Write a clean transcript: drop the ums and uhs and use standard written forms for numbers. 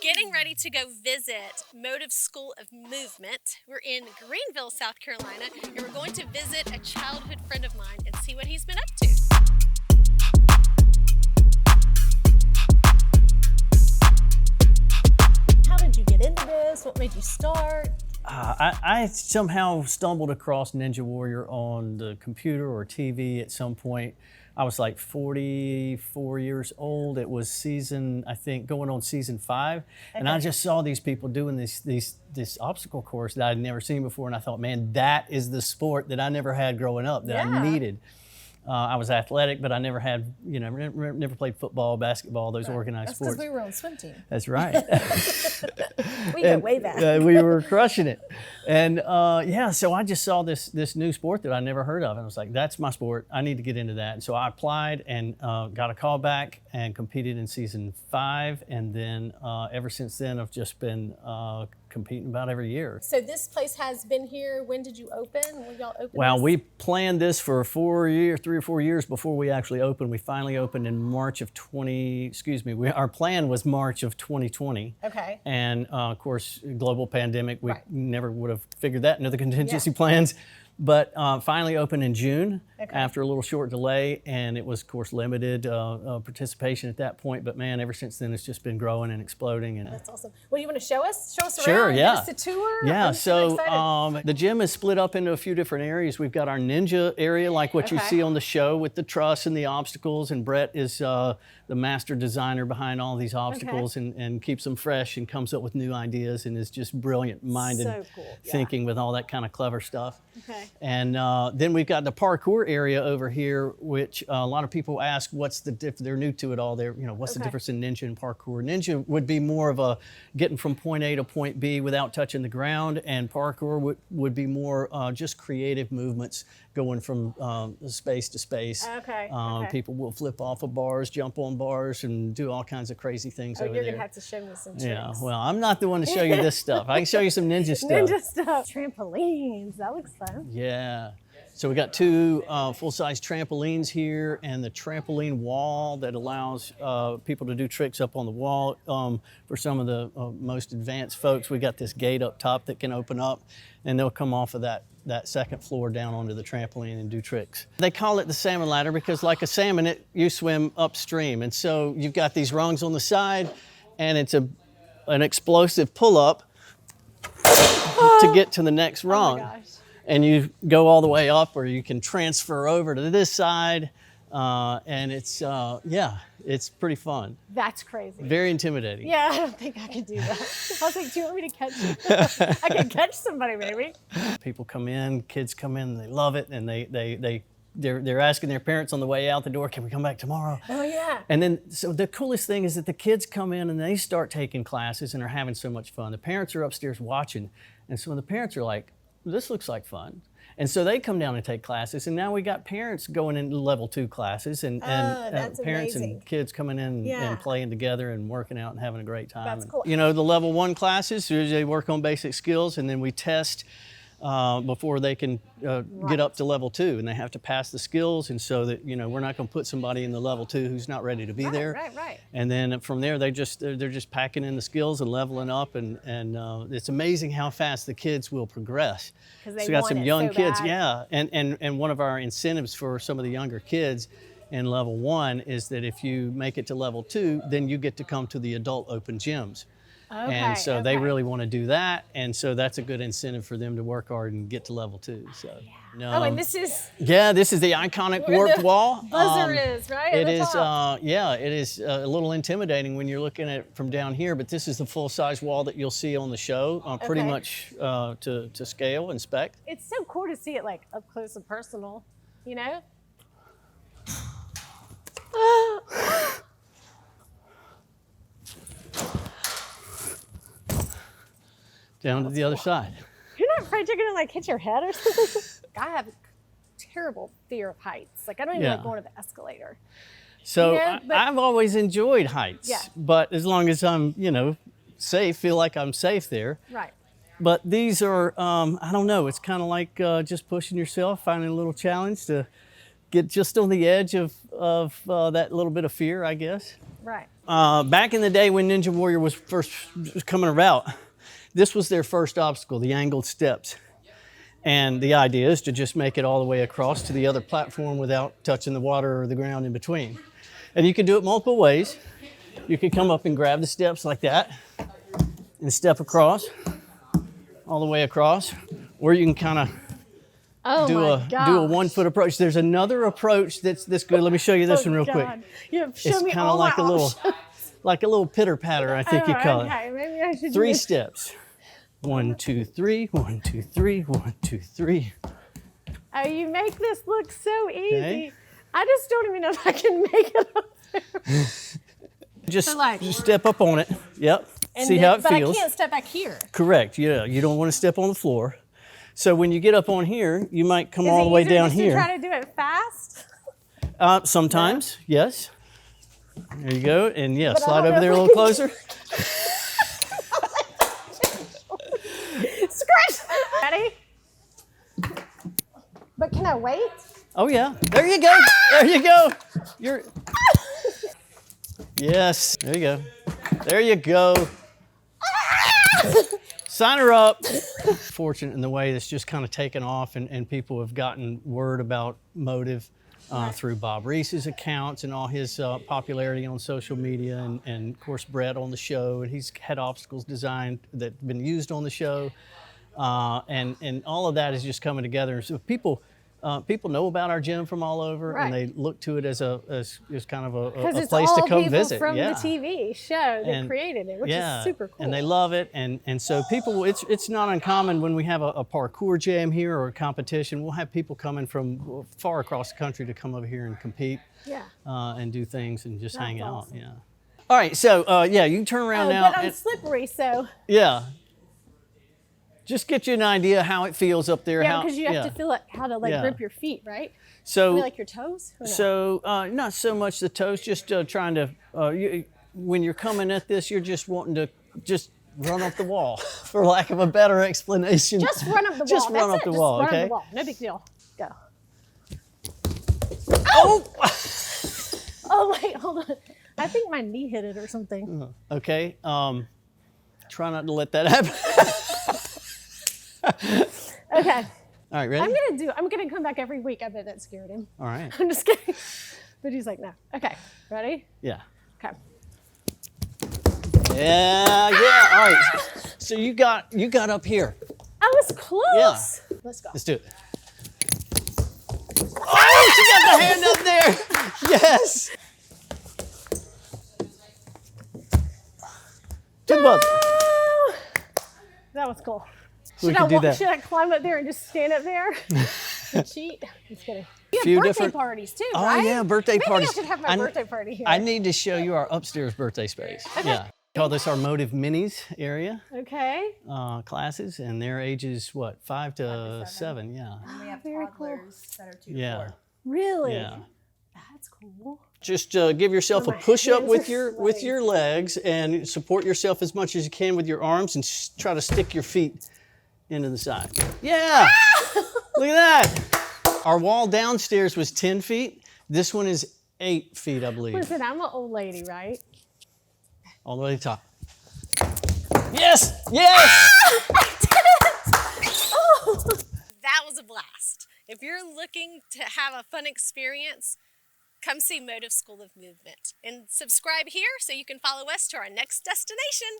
getting ready to go visit Motive School of Movement. We're in Greenville, South Carolina, and we're going to visit a childhood friend of mine and see what he's been up to. How did you get into this? What made you start? I somehow stumbled across Ninja Warrior on the computer or TV at some point. I was like 44 years old. It was I think, going on season 5. Okay. And I just saw these people doing this obstacle course that I'd never seen before. And I thought, man, that is the sport that I never had growing up that I needed. I was athletic, but I never had, never played football, basketball, those organized sports. That's because we were on swim team. That's right. We go way back. We were crushing it. And so I just saw this new sport that I never heard of. And I was like, that's my sport. I need to get into that. And so I applied and got a call back and competed in season 5. And then ever since then, I've just been competing about every year. So this place has been here. When did you open? When y'all open? Well, we planned this for 3 or 4 years before we actually opened. We finally opened in March of our plan was March of 2020. Okay. And of course, global pandemic, we never would have figured that into the contingency plans. But finally opened in June after a little short delay, and it was, of course, limited participation at that point. But man, ever since then, it's just been growing and exploding. And that's awesome. Well, you want to show us? Show us around? Sure, yeah. Give us a tour? Yeah, so the gym is split up into a few different areas. We've got our ninja area, like what you see on the show with the truss and the obstacles, and Brett is the master designer behind all these obstacles and keeps them fresh and comes up with new ideas and is just brilliant-minded thinking with all that kind of clever stuff. Okay. And then we've got the parkour area over here, which a lot of people ask, what's the difference? They're new to it all. What's the difference in ninja and parkour? Ninja would be more of a getting from point A to point B without touching the ground, and parkour would be more just creative movements going from space to space. Okay. People will flip off of bars, jump on bars, and do all kinds of crazy things over there. You're gonna have to show me some tricks. Yeah, well, I'm not the one to show you this stuff. I can show you some ninja stuff. Ninja stuff. Trampolines, that looks fun. Yeah. So we got 2 full-size trampolines here, and the trampoline wall that allows people to do tricks up on the wall. For some of the most advanced folks, we got this gate up top that can open up, and they'll come off of that second floor down onto the trampoline and do tricks. They call it the salmon ladder because, like a salmon, you swim upstream, and so you've got these rungs on the side, and it's an explosive pull-up to get to the next rung. Oh my gosh. And you go all the way up, or you can transfer over to this side, and it's pretty fun. That's crazy. Very intimidating. Yeah, I don't think I could do that. I was like, do you want me to catch you? I can catch somebody, maybe. People come in, kids come in, and they love it, and they're asking their parents on the way out the door, can we come back tomorrow? Oh yeah. And then, so the coolest thing is that the kids come in and they start taking classes and are having so much fun. The parents are upstairs watching, and so when the parents are like, this looks like fun. And so they come down and take classes, and now we got parents going into level 2 classes, and parents amazing. and kids coming in and playing together and working out and having a great time. That's cool. The level 1 classes, they work on basic skills, and then we test before they can get up to level 2, and they have to pass the skills, and so that we're not going to put somebody in the level 2 who's not ready to be there. Right. And then from there they're just packing in the skills and leveling up, and it's amazing how fast the kids will progress. Because they so we got some young kids, bad. and one of our incentives for some of the younger kids in level 1 is that if you make it to level 2, then you get to come to the adult open gyms. And so they really want to do that, and so that's a good incentive for them to work hard and get to level 2. So, and this is this is the iconic warped wall. Buzzer is right. It is, it is a little intimidating when you're looking at it from down here, but this is the full-size wall that you'll see on the show, pretty much to scale and spec. It's so cool to see it like up close and personal, Down to the other side. You're not afraid you're gonna hit your head or something? I have a terrible fear of heights. I don't even like going to the escalator. So I've always enjoyed heights, but as long as I'm, safe, feel like I'm safe there. Right. But these are, I don't know, it's kind of like just pushing yourself, finding a little challenge to get just on the edge of that little bit of fear, I guess. Right. Back in the day when Ninja Warrior was first coming about, this was their first obstacle, the angled steps. And the idea is to just make it all the way across to the other platform without touching the water or the ground in between. And you can do it multiple ways. You can come up and grab the steps like that and step across, all the way across. Or you can kind of do a 1 foot approach. There's another approach that's good. Let me show you this one real quick. Show It's me kind all of like my a little, options. like a little pitter patter, I think you call Okay, it. maybe I should 3 do steps. 1, 2, 3. 1, 2, 3. 1, 2, 3. Oh, you make this look so easy. Okay. I just don't even know if I can make it up there. Just, So like- just step up on it. Yep. And See then- how it but feels. I can't step back here. Correct. Yeah. You don't want to step on the floor. So when you get up on here, you might come Is all it the way easier down just here. to try to do it fast? Sometimes, yes. There you go. And yeah, But I slide don't over know there a if I little can- closer. Scratch! Ready? But can I wait? Oh yeah. There you go. There you go. You're. Yes. There you go. There you go. Sign her up. Fortunate in the way that's just kind of taken off, and people have gotten word about Motive through Bob Reese's accounts and all his popularity on social media, and of course Brett on the show, and he's had obstacles designed that have been used on the show, and all of that is just coming together. So people know about our gym from all over, Right. and they look to it as kind of a Because place it's to all come people visit. from Yeah. the TV show that And- created it, which Yeah, is super cool. and they love it, and so people, it's not uncommon when we have a parkour jam here or a competition, we'll have people coming from far across the country to come over here and compete, Yeah. and do things and just hang That's out. awesome. Yeah. All right, so yeah, you can turn around now. But I'm and- slippery, so yeah. Just get you an idea how it feels up there. yeah, how, because you have to feel like how to Yeah. grip your feet, right? So Maybe like your toes. Or no? So not so much the toes, just trying to, when you're coming at this, you're just wanting to just run up the wall, for lack of a better explanation. Just run up the wall. Just run That's up it. the wall, Just okay? run up the wall. No big deal. Go. Oh! Oh wait, hold on. I think my knee hit it or something. Okay, try not to let that happen. Okay. All right, ready? I'm gonna come back every week. I bet that scared him. All right, I'm just kidding. But he's like, no. Okay. Ready? yeah. Okay. Yeah, yeah, all right. So you got up here. I was close. Yeah. Let's go. Let's do it. Oh, she got the hand up there. Yes. To the buzzer. Oh, that was cool. We could do that. Should I climb up there and just stand up there and cheat? Just kidding. You have Few birthday different- parties too, Oh right? yeah, birthday Maybe parties. I should have my birthday party here. I need to show you our upstairs birthday space. Yeah. Call this our Motive Minis area Okay. classes, and their ages what, 5 to 7? Yeah. We have Very cool. toddlers that are 2 to Yeah. 4. Really? Yeah. That's cool. Just give yourself a My push up hands with are your legs, and support yourself as much as you can with your arms, and try to stick your feet into the side. Yeah. Look at that. Our wall downstairs was 10 feet. This one is 8 feet, I believe. Listen, I'm an old lady, right? All the way to the top. Yes! Yes! That was a blast. If you're looking to have a fun experience, come see Motive School of Movement and subscribe here so you can follow us to our next destination.